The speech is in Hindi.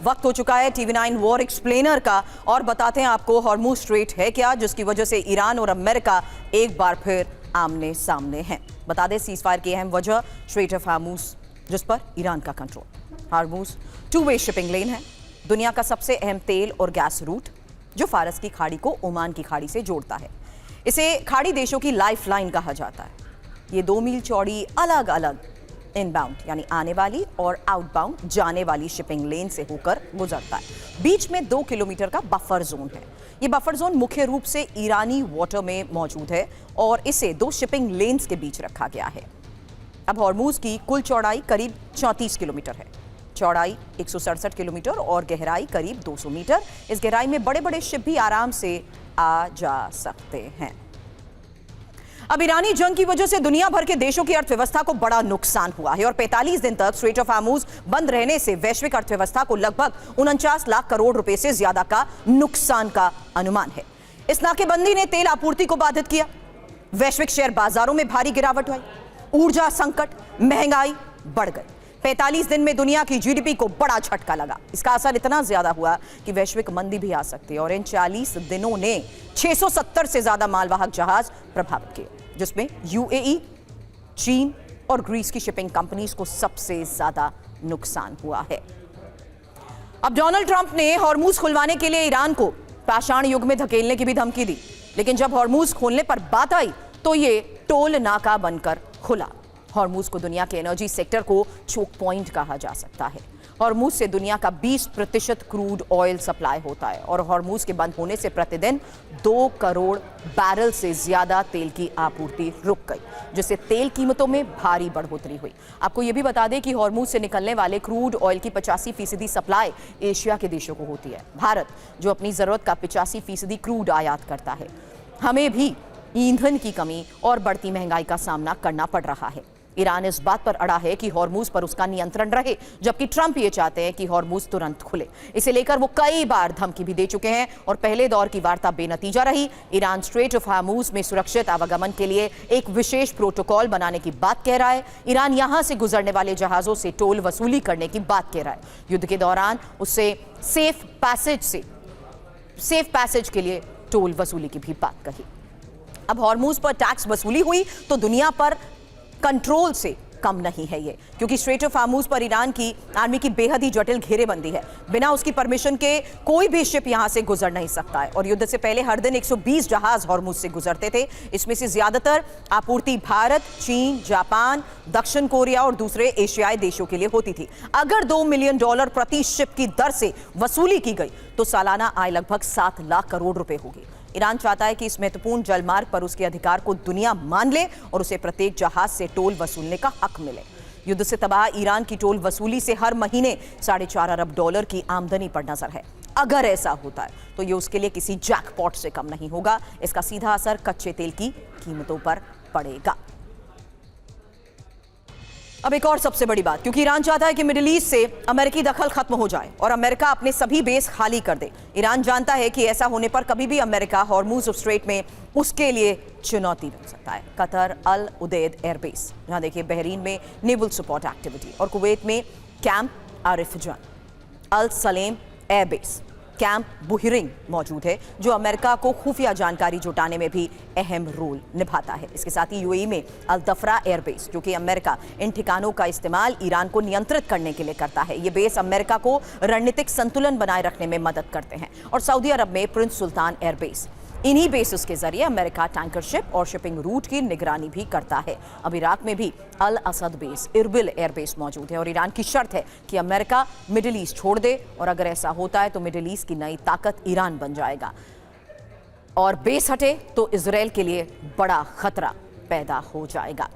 वक्त हो चुका है TV9 वॉर एक्सप्लेनर का और बताते हैं आपको हॉर्मुज स्ट्रेट है क्या, जिसकी वजह से ईरान और अमेरिका एक बार फिर आमने सामने हैं। बता दें सीजफायर की अहम वजह स्ट्रेट ऑफ हॉर्मुज, जिस पर ईरान का control. Hormuz two way shipping लेन है, दुनिया का सबसे अहम तेल और गैस रूट जो फारस की खाड़ी को ओमान की खाड़ी से जोड़ता है। इसे खाड़ी देशों की लाइफलाइन कहा जाता है। ये 2 मील चौड़ी अलग अलग इनबाउंड यानी आने वाली और आउटबाउंड जाने वाली शिपिंग लेन से होकर गुजरता है। बीच में 2 किलोमीटर का बफर जोन है। ये बफर जोन मुख्य रूप से ईरानी वाटर में मौजूद है और इसे 2 शिपिंग लेन्स के बीच रखा गया है। अब हॉर्मुज की कुल चौड़ाई करीब 34 किलोमीटर है। चौड़ाई 167 किलोमीटर और गहराई करीब 200 मीटर। इस गहराई में बड़े बड़े शिप भी आराम से आ जा सकते हैं। अब ईरानी जंग की वजह से दुनिया भर के देशों की अर्थव्यवस्था को बड़ा नुकसान हुआ है और 45 दिन तक स्ट्रेट ऑफ हॉर्मुज बंद रहने से वैश्विक अर्थव्यवस्था को लगभग 49 लाख करोड़ रुपए से ज्यादा का नुकसान का अनुमान है। इस नाकेबंदी ने तेल आपूर्ति को बाधित किया, वैश्विक शेयर बाजारों में भारी गिरावट आई, ऊर्जा संकट, महंगाई बढ़ गई। 45 दिन में दुनिया की जीडीपी को बड़ा झटका लगा। इसका असर इतना ज्यादा हुआ कि वैश्विक मंदी भी आ सकती है और इन 40 दिनों ने 670 से ज्यादा मालवाहक जहाज प्रभावित किए, जिसमें यूएई, चीन और ग्रीस की शिपिंग कंपनीज को सबसे ज्यादा नुकसान हुआ है। अब डोनाल्ड ट्रंप ने हॉर्मुज खुलवाने के लिए ईरान को पाषाण युग में धकेलने की भी धमकी दी, लेकिन जब हॉर्मुज खोलने पर बात आई तो ये टोल नाका बनकर खुला। हॉर्मुज को दुनिया के एनर्जी सेक्टर को चोक पॉइंट कहा जा सकता है। हॉर्मुज से दुनिया का 20% क्रूड ऑयल सप्लाई होता है और हॉर्मुज के बंद होने से प्रतिदिन 2 करोड़ बैरल से ज्यादा तेल की आपूर्ति रुक गई, जिससे तेल कीमतों में भारी बढ़ोतरी हुई। आपको यह भी बता दें कि हॉर्मुज से निकलने वाले क्रूड ऑयल की 85% सप्लाई एशिया के देशों को होती है। भारत, जो अपनी जरूरत का 85% क्रूड आयात करता है, हमें भी ईंधन की कमी और बढ़ती महंगाई का सामना करना पड़ रहा है। ईरान इस बात पर अड़ा है कि हॉर्मुज पर उसका नियंत्रण रहे, जबकि ट्रंप ये चाहते हैं कि हॉर्मुज तुरंत खुले। इसे लेकर वो कई बार धमकी भी दे चुके हैं और पहले दौर की वार्ता बेनतीजा रही। ईरान स्ट्रेट ऑफ हॉर्मुज में सुरक्षित आवागमन के लिए एक विशेष प्रोटोकॉल बनाने की बात कह रहा है। ईरान यहां से गुजरने वाले जहाजों से टोल वसूली करने की बात कह रहा है। युद्ध के दौरान उससे सेफ पैसेज के लिए टोल वसूली की भी बात कही। अब हॉर्मुज पर टैक्स वसूली हुई तो दुनिया पर कंट्रोल से कम नहीं है ये, क्योंकि स्ट्रेट ऑफ हॉर्मुज पर ईरान की आर्मी की बेहद ही जटिल घेरेबंदी है। बिना उसकी परमिशन के कोई भी शिप यहां से गुजर नहीं सकता है और युद्ध से पहले हर दिन 120 जहाज हॉर्मुज से गुजरते थे। इसमें से ज्यादातर आपूर्ति भारत, चीन, जापान, दक्षिण कोरिया और दूसरे एशियाई देशों के लिए होती थी। अगर $2 मिलियन प्रति शिप की दर से वसूली की गई तो सालाना आय लगभग 7 लाख करोड़ रुपए होगी। ईरान चाहता है कि इस महत्वपूर्ण जलमार्ग पर उसके अधिकार को दुनिया मान ले और उसे प्रत्येक जहाज से टोल वसूलने का हक मिले। युद्ध से तबाह ईरान की टोल वसूली से हर महीने $4.5 अरब की आमदनी पर नजर है। अगर ऐसा होता है तो ये उसके लिए किसी जैकपॉट से कम नहीं होगा। इसका सीधा असर कच्चे तेल की कीमतों पर पड़ेगा। अब एक और सबसे बड़ी बात, क्योंकि ईरान चाहता है कि मिडिल ईस्ट से अमेरिकी दखल खत्म हो जाए और अमेरिका अपने सभी बेस खाली कर दे। ईरान जानता है कि ऐसा होने पर कभी भी अमेरिका हॉर्मुज स्ट्रेट में उसके लिए चुनौती बन सकता है। कतर अल उदैद एयरबेस, जहां देखिए बहरीन में नेवल सपोर्ट एक्टिविटी और कुवैत में कैंप आरिफजान, अल सलेम एयरबेस, कैंप बुहिरिंग मौजूद है, जो अमेरिका को खुफिया जानकारी जुटाने में भी अहम रोल निभाता है। इसके साथ ही यूएई में अल दफरा एयरबेस, जो कि अमेरिका इन ठिकानों का इस्तेमाल ईरान को नियंत्रित करने के लिए करता है। ये बेस अमेरिका को रणनीतिक संतुलन बनाए रखने में मदद करते हैं। और सऊदी अरब में प्रिंस सुल्तान एयरबेस, इन्हीं बेसिस के जरिए अमेरिका टैंकर शिप और शिपिंग रूट की निगरानी भी करता है। अब इराक में भी अल असद बेस, इरबिल एयरबेस मौजूद है और ईरान की शर्त है कि अमेरिका मिडिल ईस्ट छोड़ दे और अगर ऐसा होता है तो मिडिल ईस्ट की नई ताकत ईरान बन जाएगा और बेस हटे तो इजराइल के लिए बड़ा खतरा पैदा हो जाएगा।